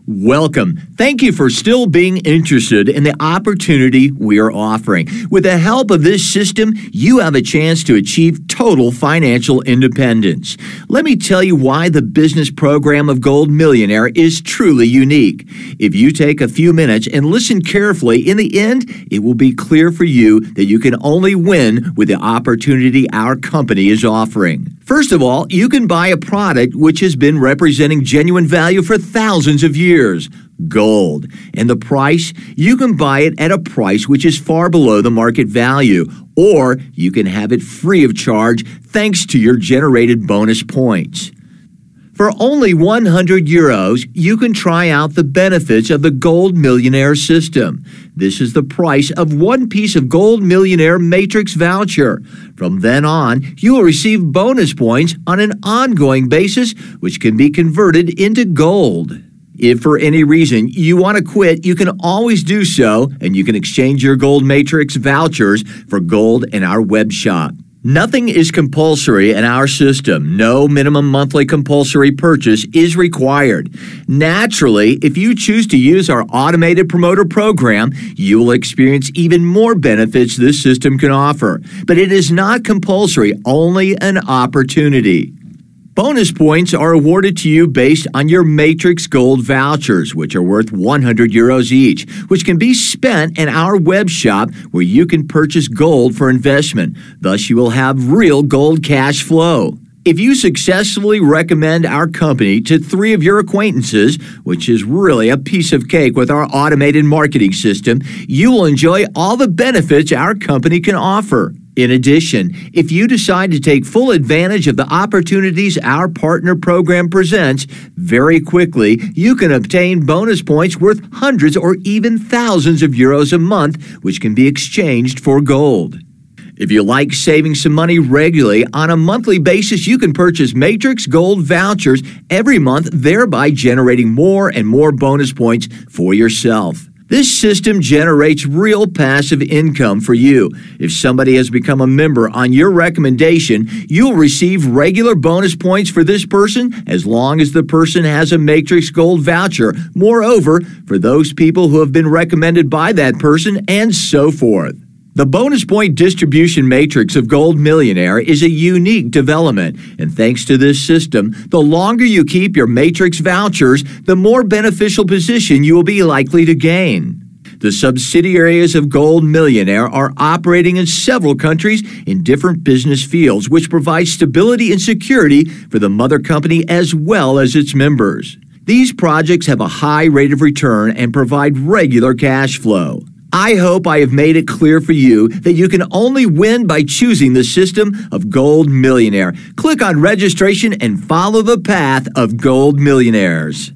Welcome. Thank you for still being interested in the opportunity we are offering. With the help of this system, you have a chance to achieve total financial independence. Let me tell you why the business program of Gold Millionaire is truly unique. If you take a few minutes and listen carefully, in the end, it will be clear for you that you can only win with the opportunity our company is offering. First of all, you can buy a product which has been representing genuine value for thousands of years, gold. And the price? You can buy it at a price which is far below the market value, or you can have it free of charge thanks to your generated bonus points. For only €100, you can try out the benefits of the Gold Millionaire system. This is the price of one piece of Gold Millionaire Matrix voucher. From then on, you will receive bonus points on an ongoing basis, which can be converted into gold. If for any reason you want to quit, you can always do so, and you can exchange your Gold Matrix vouchers for gold in our web shop. Nothing is compulsory in our system. No minimum monthly compulsory purchase is required. Naturally, if you choose to use our automated promoter program, you will experience even more benefits this system can offer. But it is not compulsory, only an opportunity. Bonus points are awarded to you based on your Matrix Gold vouchers, which are worth €100 each, which can be spent in our web shop where you can purchase gold for investment. Thus, you will have real gold cash flow. If you successfully recommend our company to 3 of your acquaintances, which is really a piece of cake with our automated marketing system, you will enjoy all the benefits our company can offer. In addition, if you decide to take full advantage of the opportunities our partner program presents, very quickly you can obtain bonus points worth hundreds or even thousands of euros a month, which can be exchanged for gold. If you like saving some money regularly, on a monthly basis, you can purchase Matrix Gold vouchers every month, thereby generating more and more bonus points for yourself. This system generates real passive income for you. If somebody has become a member on your recommendation, you'll receive regular bonus points for this person as long as the person has a Matrix Gold voucher. Moreover, for those people who have been recommended by that person, and so forth. The bonus point distribution matrix of Gold Millionaire is a unique development, and thanks to this system, the longer you keep your matrix vouchers, the more beneficial position you will be likely to gain. The subsidiaries of Gold Millionaire are operating in several countries in different business fields, which provide stability and security for the mother company as well as its members. These projects have a high rate of return and provide regular cash flow. I hope I have made it clear for you that you can only win by choosing the system of Gold Millionaire. Click on registration and follow the path of Gold Millionaires.